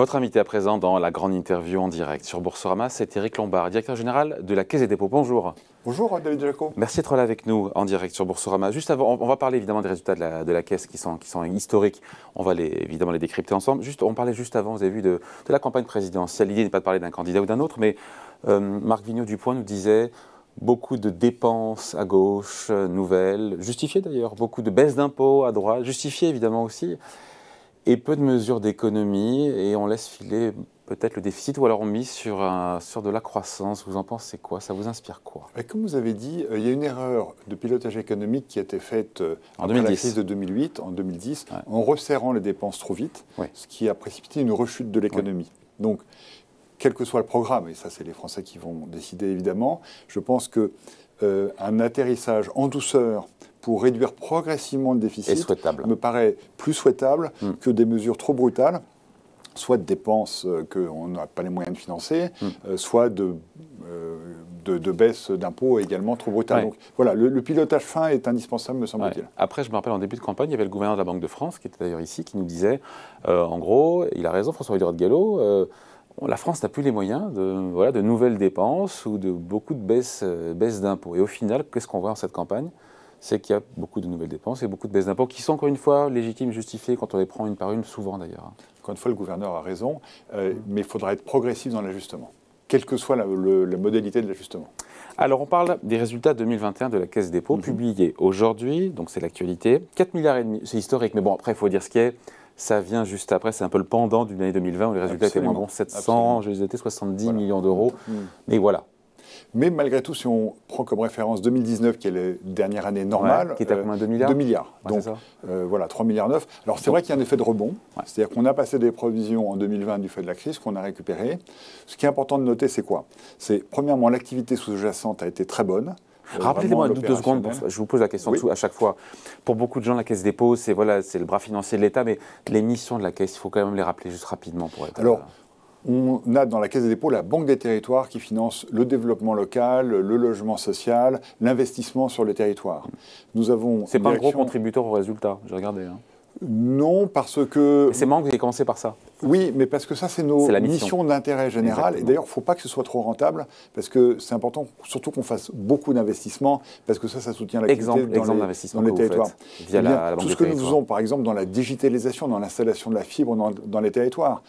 Votre invité à présent dans la grande interview en direct sur Boursorama, c'est Éric Lombard, directeur général de la Caisse des dépôts. Bonjour. Bonjour David Jaco. Merci d'être là avec nous en direct sur Boursorama. Juste avant, on va parler évidemment des résultats de la Caisse qui sont historiques. On va évidemment les décrypter ensemble. On parlait juste avant, vous avez vu, de la campagne présidentielle. L'idée n'est pas de parler d'un candidat ou d'un autre, mais Marc Vigneaud-Dupoint nous disait beaucoup de dépenses à gauche, nouvelles, justifiées d'ailleurs, beaucoup de baisses d'impôts à droite, justifiées évidemment aussi. Et peu de mesures d'économie, et on laisse filer peut-être le déficit, ou alors on mise sur de la croissance. Vous en pensez quoi? Ça vous inspire quoi? Comme vous avez dit, il y a une erreur de pilotage économique qui a été faite après 2010. la crise de 2008, en 2010, en resserrant les dépenses trop vite, ce qui a précipité une rechute de l'économie. Donc, quel que soit le programme, et ça c'est les Français qui vont décider évidemment, je pense qu'un atterrissage en douceur pour réduire progressivement le déficit me paraît plus souhaitable que des mesures trop brutales, soit de dépenses qu'on n'a pas les moyens de financer, soit de baisse d'impôts également trop brutales. Donc voilà, le pilotage fin est indispensable, me semble-t-il. Après, je me rappelle en début de campagne, il y avait le gouverneur de la Banque de France, qui était d'ailleurs ici, qui nous disait, en gros, il a raison, François Villeroy de Galhau, la France n'a plus les moyens de nouvelles dépenses ou de beaucoup de baisses d'impôts. Et au final, qu'est-ce qu'on voit dans cette campagne? C'est qu'il y a beaucoup de nouvelles dépenses et beaucoup de baisses d'impôts qui sont encore une fois légitimes, justifiées quand on les prend une par une, souvent d'ailleurs. Encore une fois, le gouverneur a raison, mais il faudra être progressif dans l'ajustement, quelle que soit la modalité de l'ajustement. Alors on parle des résultats 2021 de la Caisse des dépôts, publiés aujourd'hui, donc c'est l'actualité. 4,5 milliards, c'est historique, mais bon, après il faut dire ce qui est. Ça vient juste après, c'est un peu le pendant d'une année 2020 où les résultats étaient moins bons, 700, je les ai été 70 millions d'euros, mais voilà. Mais malgré tout, si on prend comme référence 2019, qui est la dernière année normale, qui est à combien, 2 milliards 2 milliards. Donc voilà, 3,9 milliards. Alors c'est vrai qu'il y a un effet de rebond, c'est-à-dire qu'on a passé des provisions en 2020 du fait de la crise qu'on a récupéré. Ce qui est important de noter, c'est quoi? C'est premièrement, l'activité sous-jacente a été très bonne. Rappelez-moi 2 secondes, je vous pose la question à chaque fois. Pour beaucoup de gens, la Caisse des dépôts, c'est le bras financier de l'État, mais les missions de la Caisse, il faut quand même les rappeler juste rapidement pour être... Alors, on a dans la Caisse des dépôts la Banque des territoires qui finance le développement local, le logement social, l'investissement sur le territoire. Nous avons... C'est pas un gros contributeur au résultat, j'ai regardé. Non, parce que... C'est marrant que vous ayez commencé par ça. Oui, mais parce que ça, c'est nos missions d'intérêt général. Exactement. Et d'ailleurs, il ne faut pas que ce soit trop rentable, parce que c'est important, surtout qu'on fasse beaucoup d'investissements, parce que ça soutient l'activité dans les territoires. Via la Banque tout ce que nous faisons, par exemple, dans la digitalisation, dans l'installation de la fibre dans les territoires.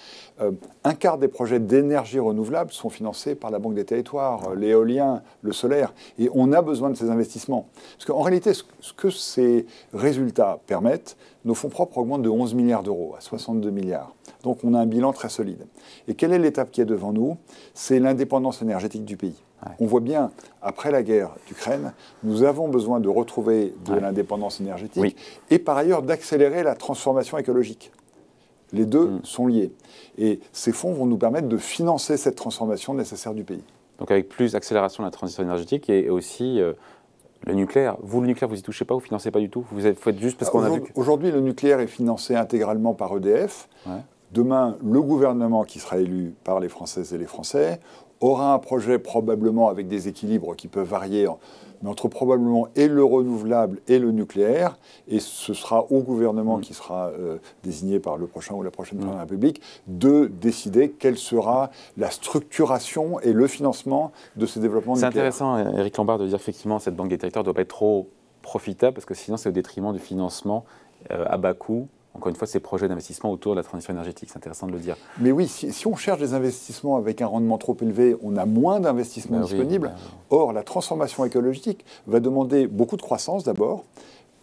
Un quart des projets d'énergie renouvelable sont financés par la Banque des territoires, l'éolien, le solaire. Et on a besoin de ces investissements. Parce qu'en réalité, ce que ces résultats permettent, nos fonds propres augmentent de 11 milliards d'euros à 62 milliards. Donc on a un bilan très solide. Et quelle est l'étape qui est devant nous? C'est l'indépendance énergétique du pays. On voit bien, après la guerre d'Ukraine, nous avons besoin de retrouver de l'indépendance énergétique et par ailleurs d'accélérer la transformation écologique. Les deux sont liés. Et ces fonds vont nous permettre de financer cette transformation nécessaire du pays. Donc avec plus d'accélération de la transition énergétique et aussi... le nucléaire, le nucléaire, vous n'y touchez pas, vous ne financez pas du tout? Vous faites juste parce qu'on a vu que... Aujourd'hui, le nucléaire est financé intégralement par EDF. Demain, le gouvernement qui sera élu par les Françaises et les Français aura un projet probablement avec des équilibres qui peuvent varier, mais entre probablement et le renouvelable et le nucléaire. Et ce sera au gouvernement qui sera désigné par le prochain ou la prochaine présidente de la République de décider quelle sera la structuration et le financement de ces développements nucléaires. C'est intéressant, Éric Lombard, de dire qu'effectivement, cette Banque des territoires ne doit pas être trop profitable, parce que sinon, c'est au détriment du financement à bas coût. Encore une fois, ces projets d'investissement autour de la transition énergétique, c'est intéressant de le dire. Mais oui, si on cherche des investissements avec un rendement trop élevé, on a moins d'investissements disponibles. Or, la transformation écologique va demander beaucoup de croissance d'abord,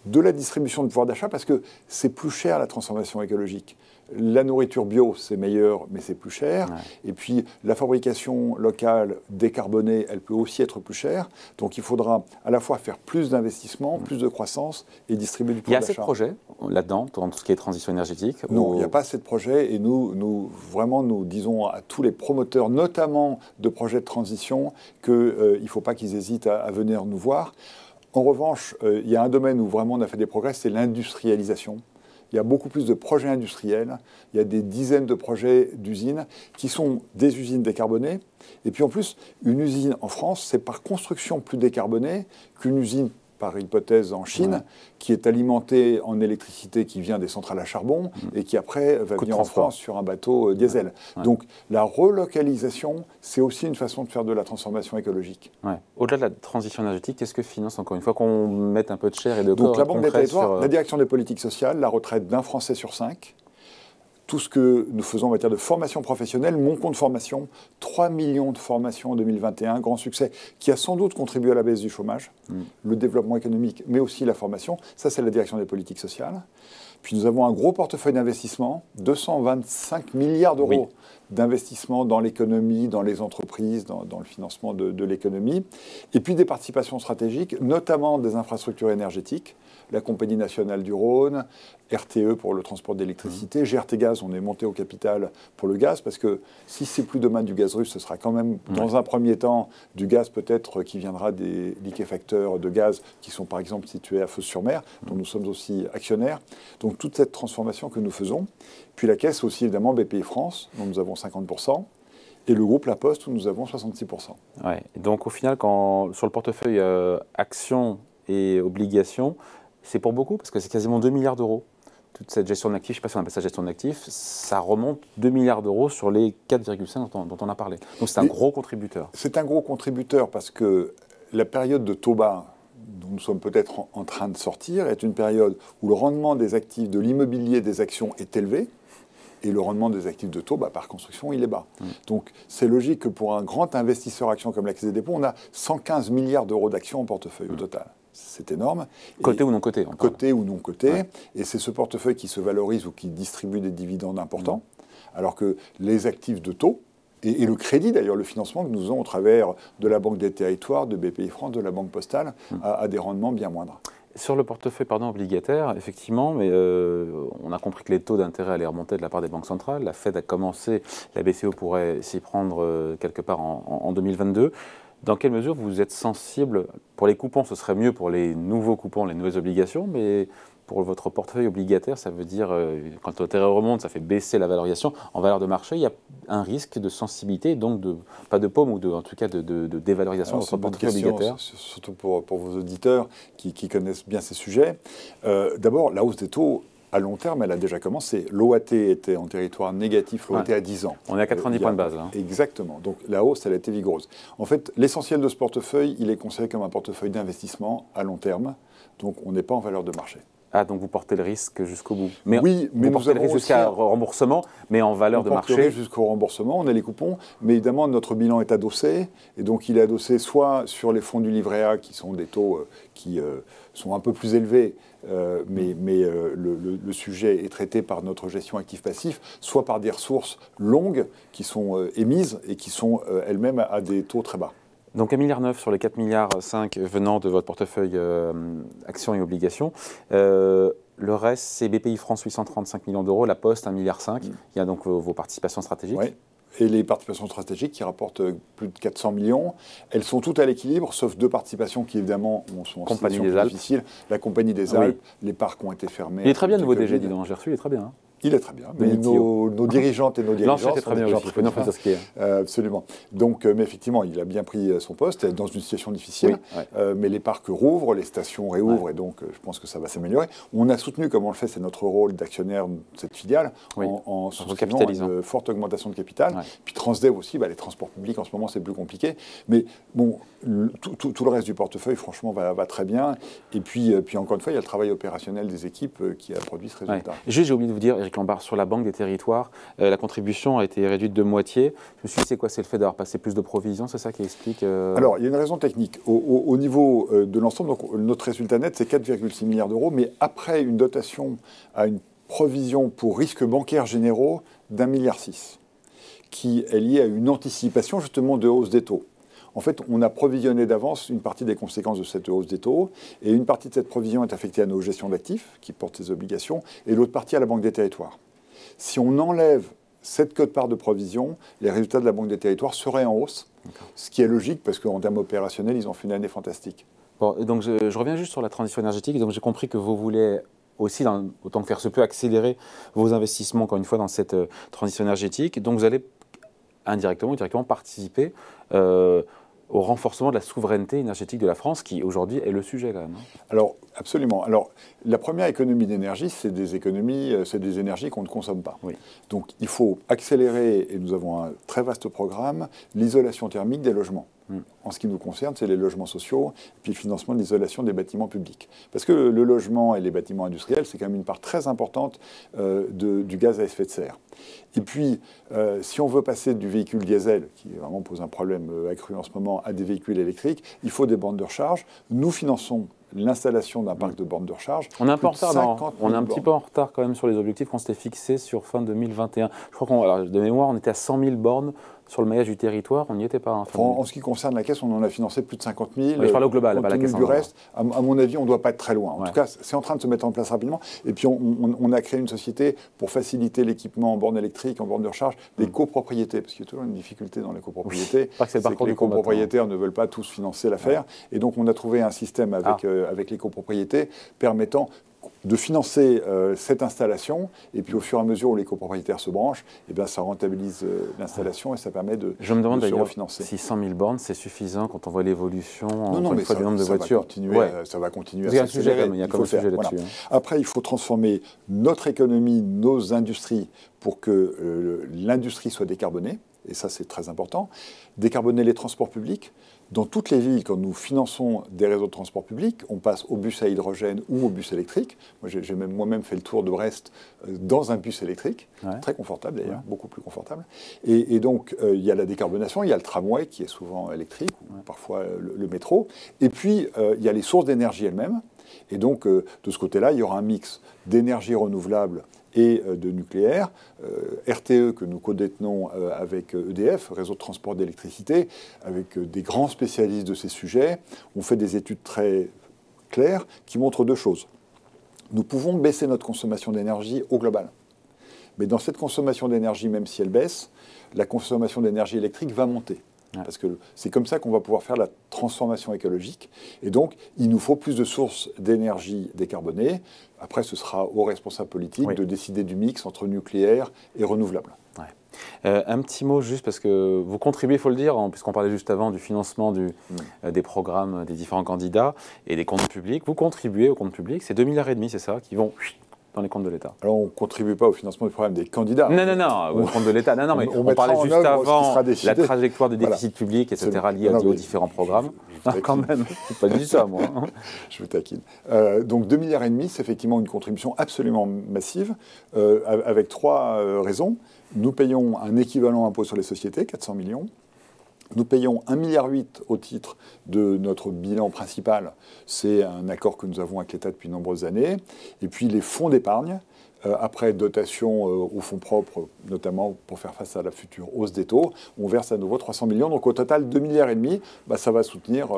de la distribution de pouvoir d'achat, parce que c'est plus cher la transformation écologique. La nourriture bio, c'est meilleur, mais c'est plus cher. Et puis, la fabrication locale décarbonée, elle peut aussi être plus chère. Donc, il faudra à la fois faire plus d'investissements, plus de croissance et distribuer du pouvoir d'achat. Il y a assez de projets là-dedans, dans tout ce qui est transition énergétique? Non, il n'y a pas assez de projets. Et nous disons à tous les promoteurs, notamment de projets de transition, qu'il ne faut pas qu'ils hésitent à venir nous voir. En revanche, il y a un domaine où vraiment on a fait des progrès, c'est l'industrialisation. Il y a beaucoup plus de projets industriels. Il y a des dizaines de projets d'usines qui sont des usines décarbonées. Et puis en plus, une usine en France, c'est par construction plus décarbonée qu'une usine par hypothèse en Chine, qui est alimenté en électricité qui vient des centrales à charbon et qui après va venir en France sur un bateau diesel. Donc la relocalisation, c'est aussi une façon de faire de la transformation écologique. Au-delà de la transition énergétique, qu'est-ce que finance encore une fois qu'on mette un peu de chair et de corps? Donc la Banque des Territoires, la direction des politiques sociales, la retraite d'un Français sur 5, tout ce que nous faisons en matière de formation professionnelle, mon compte formation, 3 millions de formations en 2021, grand succès, qui a sans doute contribué à la baisse du chômage, le développement économique, mais aussi la formation. Ça, c'est la direction des politiques sociales. Puis nous avons un gros portefeuille d'investissement, 225 milliards d'euros d'investissement dans l'économie, dans les entreprises, dans le financement de l'économie. Et puis des participations stratégiques, notamment des infrastructures énergétiques, la Compagnie nationale du Rhône, RTE pour le transport d'électricité, GRT Gaz, on est monté au capital pour le gaz, parce que si c'est plus demain du gaz russe, ce sera quand même, dans un premier temps, du gaz peut-être qui viendra des liquéfacteurs de gaz qui sont par exemple situés à Fos-sur-Mer, dont nous sommes aussi actionnaires. Donc toute cette transformation que nous faisons. Puis la caisse aussi, évidemment, BPI France, dont nous avons 50%. Et le groupe La Poste, où nous avons 66%. Donc au final, sur le portefeuille actions et obligations, c'est pour beaucoup, parce que c'est quasiment 2 milliards d'euros. Toute cette gestion d'actifs, je ne sais pas si on appelle ça gestion d'actifs, ça remonte 2 milliards d'euros sur les 4,5 dont on a parlé. Donc c'est un gros contributeur. C'est un gros contributeur parce que la période de taux bas dont nous sommes peut-être en train de sortir est une période où le rendement des actifs de l'immobilier des actions est élevé. Et le rendement des actifs de taux, par construction, il est bas. Donc, c'est logique que pour un grand investisseur action comme la Caisse des dépôts, on a 115 milliards d'euros d'actions en portefeuille au total. C'est énorme. Coté ou non coté? Coté ou non coté. Et c'est ce portefeuille qui se valorise ou qui distribue des dividendes importants. Alors que les actifs de taux, et le crédit d'ailleurs, le financement que nous avons au travers de la Banque des Territoires, de BPI France, de la Banque Postale, a des rendements bien moindres. Sur le portefeuille obligataire, effectivement, mais on a compris que les taux d'intérêt allaient remonter de la part des banques centrales. La Fed a commencé, la BCE pourrait s'y prendre quelque part en 2022. Dans quelle mesure vous êtes sensible, pour les coupons, ce serait mieux pour les nouveaux coupons, les nouvelles obligations, mais pour votre portefeuille obligataire, ça veut dire, quand l'intérêt remonte, ça fait baisser la valorisation. En valeur de marché, il y a un risque de sensibilité, donc pas de paume, ou en tout cas de dévalorisation de votre portefeuille obligataire. Surtout pour vos auditeurs qui connaissent bien ces sujets. D'abord, la hausse des taux, à long terme, elle a déjà commencé. L'OAT était en territoire négatif, l'OAT à 10 ans. On est à 90 points de base. Exactement. Donc la hausse, elle a été vigoureuse. En fait, l'essentiel de ce portefeuille, il est considéré comme un portefeuille d'investissement à long terme. Donc on n'est pas en valeur de marché. Ah, donc vous portez le risque jusqu'au bout. Mais oui, mais vous portez le risque jusqu'à remboursement, mais en valeur de marché. On porte le risque jusqu'au remboursement, on a les coupons, mais évidemment notre bilan est adossé, et donc il est adossé soit sur les fonds du livret A, qui sont des taux qui sont un peu plus élevés, mais le sujet est traité par notre gestion actif-passif, soit par des ressources longues qui sont émises et qui sont elles-mêmes à des taux très bas. Donc 1,9 milliard sur les 4,5 milliards venant de votre portefeuille actions et obligations. Le reste, c'est BPI France 835 millions d'euros, La Poste 1,5 milliard. Il y a donc vos participations stratégiques. Oui. Et les participations stratégiques qui rapportent plus de 400 millions, elles sont toutes à l'équilibre, sauf deux participations qui évidemment sont en situation plus difficile. La Compagnie des Alpes, les parcs ont été fermés. Il est très bien, le nouveau DG, dis donc, j'ai reçu, il est très bien. Hein. Il est très bien, mais nos dirigeantes et nos dirigeants sont très bien aussi. Absolument. Donc, mais effectivement, il a bien pris son poste dans une situation difficile, mais les parcs rouvrent, les stations réouvrent, et donc je pense que ça va s'améliorer. On a soutenu, comme on le fait, c'est notre rôle d'actionnaire de cette filiale, en souscrivant une forte augmentation de capital. Puis Transdev aussi, les transports publics en ce moment c'est plus compliqué, mais bon, tout le reste du portefeuille franchement va très bien. Et puis encore une fois, il y a le travail opérationnel des équipes qui a produit ce résultat. Juste, j'ai oublié de vous dire, Éric Lombard, sur la Banque des Territoires, la contribution a été réduite de moitié. Je me suis dit, c'est quoi? C'est le fait d'avoir passé plus de provisions, c'est ça qui explique Alors, il y a une raison technique. Au niveau de l'ensemble, notre résultat net, c'est 4,6 milliards d'euros, mais après une dotation à une provision pour risques bancaires généraux d'1,6 milliard, qui est liée à une anticipation justement de hausse des taux. En fait, on a provisionné d'avance une partie des conséquences de cette hausse des taux, et une partie de cette provision est affectée à nos gestions d'actifs, qui portent ces obligations, et l'autre partie à la Banque des Territoires. Si on enlève cette quote-part de provision, les résultats de la Banque des Territoires seraient en hausse, ce qui est logique, parce qu'en termes opérationnels, ils ont fait une année fantastique. Bon, donc je reviens juste sur la transition énergétique, donc j'ai compris que vous voulez aussi, autant que faire se peut, accélérer vos investissements, encore une fois, dans cette transition énergétique, donc vous allez indirectement ou directement participer au renforcement de la souveraineté énergétique de la France, qui aujourd'hui est le sujet quand même. Alors, absolument. Alors, la première économie d'énergie, c'est des énergies qu'on ne consomme pas. Oui. Donc, il faut accélérer, et nous avons un très vaste programme, l'isolation thermique des logements. En ce qui nous concerne, c'est les logements sociaux et puis le financement de l'isolation des bâtiments publics. Parce que le logement et les bâtiments industriels, c'est quand même une part très importante du gaz à effet de serre. Et puis, si on veut passer du véhicule diesel, qui vraiment pose un problème accru en ce moment, à des véhicules électriques, il faut des bornes de recharge. Nous finançons l'installation d'un parc de bornes de recharge. On est un peu en retard, on est un petit peu en retard quand même sur les objectifs qu'on s'était fixés sur fin 2021. Je crois de mémoire, on était à 100 000 bornes sur le maillage du territoire, on n'y était pas. En ce qui concerne la Caisse, on en a financé plus de 50 000. Oui, je parle au global, pas la Caisse. Du reste, à mon avis, on ne doit pas être très loin. En tout cas, c'est en train de se mettre en place rapidement. Et puis, on a créé une société pour faciliter l'équipement en bornes électriques, en bornes de recharge, des copropriétés. Parce qu'il y a toujours une difficulté dans les copropriétés. C'est que les copropriétaires ne veulent pas tous financer l'affaire. Et donc, on a trouvé un système avec les copropriétés permettant de financer cette installation, et puis au fur et à mesure où les copropriétaires se branchent, eh bien, ça rentabilise l'installation et ça permet de Je me demande d'ailleurs refinancer. Si 100 000 bornes, c'est suffisant quand on voit l'évolution du nombre de voitures. Ça va continuer à s'accélérer. Il y a comme un sujet là-dessus. Voilà. Après, il faut transformer notre économie, nos industries, pour que l'industrie soit décarbonée, et ça c'est très important. Décarboner les transports publics. Dans toutes les villes, quand nous finançons des réseaux de transport public, on passe au bus à hydrogène ou au bus électrique. Moi, j'ai moi-même fait le tour de Brest dans un bus électrique, très confortable d'ailleurs, beaucoup plus confortable. Et donc, il y a la décarbonation, il y a le tramway qui est souvent électrique, ou parfois le métro. Et puis, il y a les sources d'énergie elles-mêmes. Et donc, de ce côté-là, il y aura un mix d'énergie renouvelable et de nucléaire. RTE, que nous codétenons avec EDF, Réseau de transport d'électricité, avec des grands spécialistes de ces sujets. On fait des études très claires qui montrent deux choses. Nous pouvons baisser notre consommation d'énergie au global. Mais dans cette consommation d'énergie, même si elle baisse, la consommation d'énergie électrique va monter. Parce que c'est comme ça qu'on va pouvoir faire la transformation écologique. Et donc, il nous faut plus de sources d'énergie décarbonées. Après, ce sera aux responsables politiques de décider du mix entre nucléaire et renouvelable. Un petit mot juste, parce que vous contribuez, il faut le dire, puisqu'on parlait juste avant du financement des programmes des différents candidats et des comptes publics. Vous contribuez aux comptes publics, c'est 2,5 milliards, c'est ça, qui vont dans les comptes de l'État. Alors, on ne contribue pas au financement du programme des candidats. Non, au compte de l'État. Non, mais on parlait juste avant la trajectoire de déficit public, etc., liée aux différents programmes. Quand même, c'est pas du tout ça, moi. Je vous taquine. Donc, 2,5 milliards, c'est effectivement une contribution absolument massive, avec trois raisons. Nous payons un équivalent impôt sur les sociétés, 400 millions. Nous payons 1,8 milliard au titre de notre bilan principal. C'est un accord que nous avons avec l'État depuis de nombreuses années. Et puis les fonds d'épargne, après dotation aux fonds propres, notamment pour faire face à la future hausse des taux, on verse à nouveau 300 millions. Donc au total, 2,5 milliards, ça va soutenir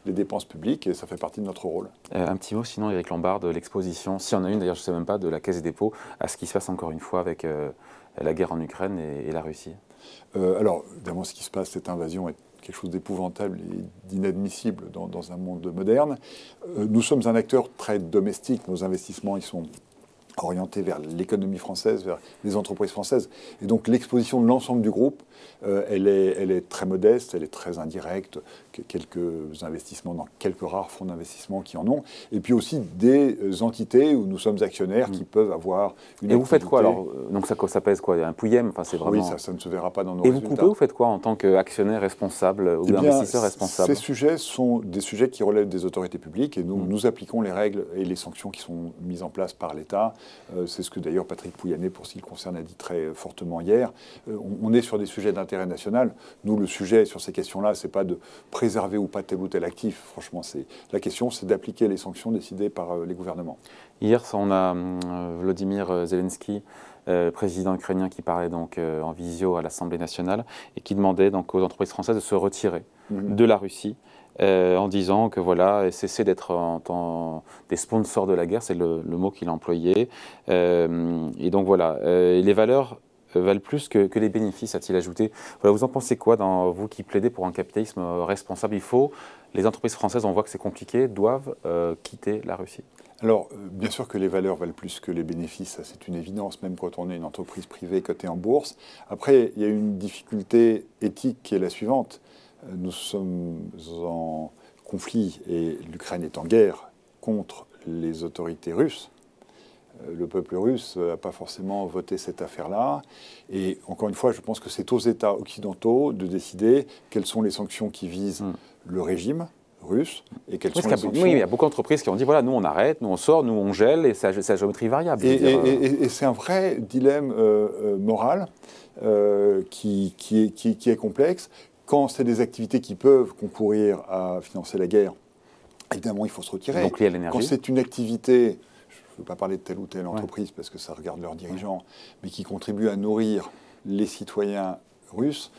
les dépenses publiques et ça fait partie de notre rôle. Un petit mot sinon, Éric Lombard, de l'exposition, s'il y en a une d'ailleurs, je ne sais même pas, de la Caisse des dépôts, à ce qui se passe encore une fois avec la guerre en Ukraine et la Russie. Alors, évidemment, ce qui se passe, cette invasion est quelque chose d'épouvantable et d'inadmissible dans un monde moderne. Nous sommes un acteur très domestique. Nos investissements, ils sont orientés vers l'économie française, vers les entreprises françaises. Et donc, l'exposition de l'ensemble du groupe, elle est très modeste, elle est très indirecte. Quelques investissements dans quelques rares fonds d'investissement qui en ont. Et puis aussi des entités où nous sommes actionnaires qui peuvent avoir une activité. Et vous faites quoi alors? Donc ça pèse quoi? Un pouillème? Enfin, c'est vraiment... Oui, ça ne se verra pas dans nos résultats. Et vous coupez, vous faites quoi en tant qu'actionnaire responsable ou investisseur responsable? Ces sujets sont des sujets qui relèvent des autorités publiques et nous appliquons les règles et les sanctions qui sont mises en place par l'État. C'est ce que d'ailleurs Patrick Pouyanné, pour ce qui le concerne, a dit très fortement hier. On est sur des sujets d'intérêt national. Nous, le sujet sur ces questions-là, c'est pas de préserver ou pas tel ou tel actif. Franchement, la question, c'est d'appliquer les sanctions décidées par les gouvernements. Hier, on a Volodymyr Zelensky, président ukrainien, qui parlait donc en visio à l'Assemblée nationale et qui demandait donc aux entreprises françaises de se retirer de la Russie. En disant que voilà, cesser d'être des sponsors de la guerre, c'est le mot qu'il a employé. Et donc voilà, les valeurs valent plus que les bénéfices, a-t-il ajouté. Voilà, vous en pensez quoi, vous qui plaidez pour un capitalisme responsable? Les entreprises françaises, on voit que c'est compliqué, doivent quitter la Russie. Alors, bien sûr que les valeurs valent plus que les bénéfices, ça c'est une évidence, même quand on est une entreprise privée cotée en bourse. Après, il y a une difficulté éthique qui est la suivante. nous sommes en conflit et l'Ukraine est en guerre contre les autorités russes. Le peuple russe n'a pas forcément voté cette affaire-là. Et encore une fois, je pense que c'est aux États occidentaux de décider quelles sont les sanctions qui visent le régime russe et quelles sont les sanctions... Oui, il y a beaucoup d'entreprises qui ont dit, voilà, nous on arrête, nous on sort, nous on gèle, et c'est à géométrie variable. Et c'est un vrai dilemme moral qui est complexe. Quand c'est des activités qui peuvent concourir à financer la guerre, évidemment, il faut se retirer. Donc lié à l'énergie. Quand c'est une activité... Je ne veux pas parler de telle ou telle entreprise parce que ça regarde leurs dirigeants, mais qui contribue à nourrir les citoyens russes,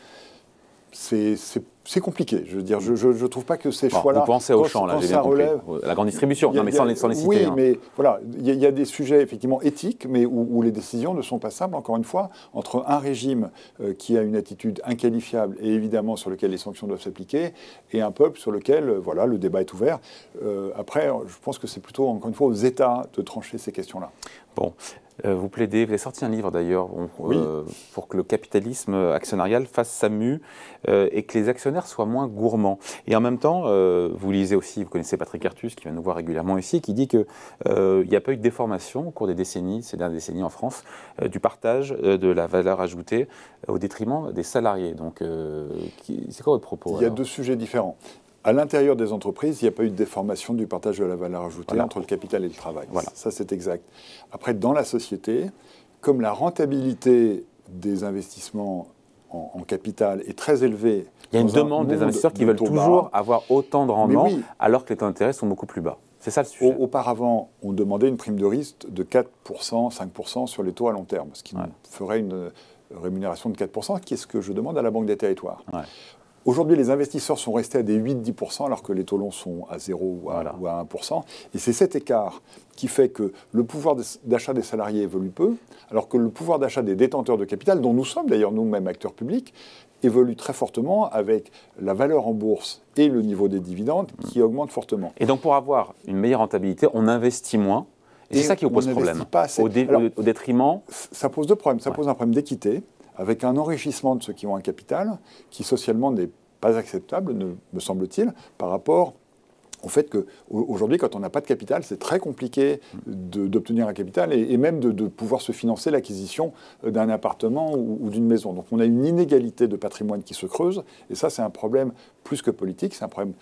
c'est compliqué. Je veux dire, je ne trouve pas que ces choix-là... Vous pensez au champ, là, j'ai bien compris. La grande distribution, non, mais sans les citer. Oui, mais voilà, il y a des sujets effectivement éthiques, mais où les décisions ne sont pas simples, encore une fois, entre un régime qui a une attitude inqualifiable et évidemment sur lequel les sanctions doivent s'appliquer, et un peuple sur lequel, voilà, le débat est ouvert. Après, je pense que c'est plutôt, encore une fois, aux États de trancher ces questions-là. Bon. Vous plaidez, vous avez sorti un livre d'ailleurs pour que le capitalisme actionnarial fasse sa mue et que les actionnaires soient moins gourmands. Et en même temps, vous lisez aussi, vous connaissez Patrick Artus qui vient nous voir régulièrement ici, qui dit qu'il n'y a pas eu de déformation au cours des décennies, ces dernières décennies en France, du partage de la valeur ajoutée au détriment des salariés. Donc, c'est quoi votre propos? Il y a deux sujets différents. À l'intérieur des entreprises, il n'y a pas eu de déformation du partage de la valeur ajoutée entre le capital et le travail. Voilà. Ça, c'est exact. Après, dans la société, comme la rentabilité des investissements en capital est très élevée... Il y a une demande des investisseurs qui veulent toujours avoir autant de rendement, alors que les taux d'intérêt sont beaucoup plus bas. C'est ça le sujet. Auparavant, on demandait une prime de risque de 4%, 5% sur les taux à long terme, ce qui ferait une rémunération de 4%, qui est ce que je demande à la Banque des Territoires. Ouais. Aujourd'hui, les investisseurs sont restés à des 8-10%, alors que les taux longs sont à 0 ou à 1%. Et c'est cet écart qui fait que le pouvoir d'achat des salariés évolue peu, alors que le pouvoir d'achat des détenteurs de capital, dont nous sommes d'ailleurs nous-mêmes acteurs publics, évolue très fortement avec la valeur en bourse et le niveau des dividendes qui augmente fortement. Et donc pour avoir une meilleure rentabilité, on investit moins. Et c'est ça qui vous pose problème. Au détriment... Ça pose deux problèmes. Ça pose un problème d'équité, avec un enrichissement de ceux qui ont un capital, qui socialement n'est pas acceptable, me semble-t-il, par rapport au fait qu'aujourd'hui, quand on n'a pas de capital, c'est très compliqué d'obtenir un capital et même de pouvoir se financer l'acquisition d'un appartement ou d'une maison. Donc on a une inégalité de patrimoine qui se creuse, et ça c'est un problème plus que politique, c'est un problème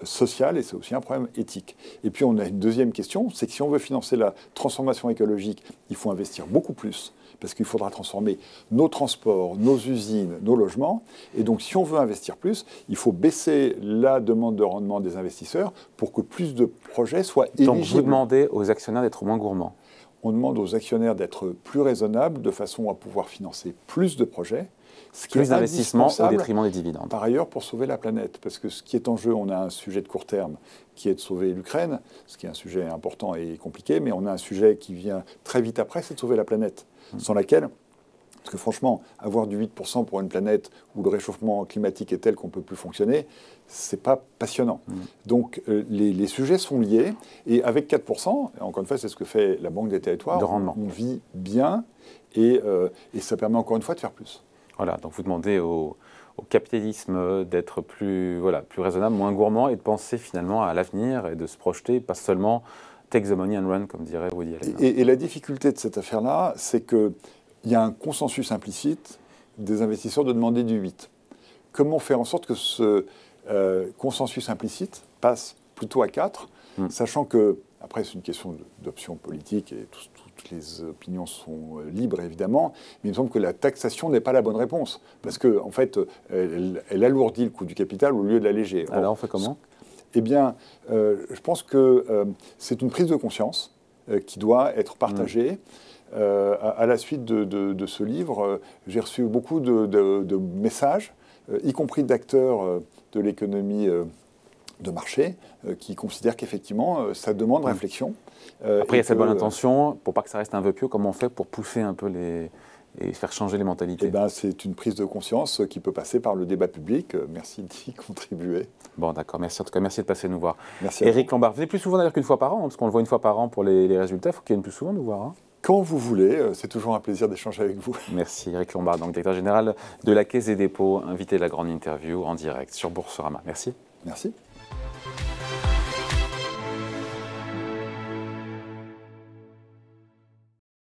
social et c'est aussi un problème éthique. Et puis on a une deuxième question, c'est que si on veut financer la transformation écologique, il faut investir beaucoup plus, parce qu'il faudra transformer nos transports, nos usines, nos logements. Et donc, si on veut investir plus, il faut baisser la demande de rendement des investisseurs pour que plus de projets soient éligibles. Donc, vous demandez aux actionnaires d'être moins gourmands? On demande aux actionnaires d'être plus raisonnables, de façon à pouvoir financer plus de projets. Plus d'investissements au détriment des dividendes. Par ailleurs, pour sauver la planète, parce que ce qui est en jeu, on a un sujet de court terme qui est de sauver l'Ukraine, ce qui est un sujet important et compliqué, mais on a un sujet qui vient très vite après, c'est de sauver la planète, sans laquelle, parce que franchement, avoir du 8% pour une planète où le réchauffement climatique est tel qu'on ne peut plus fonctionner, c'est pas passionnant. Donc les sujets sont liés, et avec 4%, et encore une fois, c'est ce que fait la Banque des Territoires, de rendement. On vit bien, et ça permet encore une fois de faire plus. Voilà, donc vous demandez au capitalisme d'être plus raisonnable, moins gourmand et de penser finalement à l'avenir et de se projeter, pas seulement take the money and run, comme dirait Woody Allen. Et la difficulté de cette affaire-là, c'est qu'il y a un consensus implicite des investisseurs de demander du 8. Comment faire en sorte que ce consensus implicite passe plutôt à 4, sachant que, après c'est une question d'option politique et toutes les opinions sont libres évidemment, mais il me semble que la taxation n'est pas la bonne réponse, parce qu'en fait, elle alourdit le coût du capital au lieu de l'alléger. Alors on fait comment ? Eh bien, je pense que c'est une prise de conscience qui doit être partagée. À la suite de ce livre, j'ai reçu beaucoup de messages, y compris d'acteurs de l'économie de marché, qui considèrent qu'effectivement, ça demande réflexion. Après, il y a cette bonne intention, pour pas que ça reste un vœu pieux, comment on fait pour pousser un peu et faire changer les mentalités? Eh ben, c'est une prise de conscience qui peut passer par le débat public. Merci d'y contribuer. Bon, d'accord. Merci en tout cas. Merci de passer nous voir. Merci. Éric Lombard, vous venez plus souvent d'ailleurs qu'une fois par an, parce qu'on le voit une fois par an pour les résultats. Il faut qu'il vienne plus souvent nous voir. Quand vous voulez, c'est toujours un plaisir d'échanger avec vous. Merci Eric Lombard, donc directeur général de la Caisse des dépôts, invité de la grande interview en direct sur Boursorama. Merci. Merci.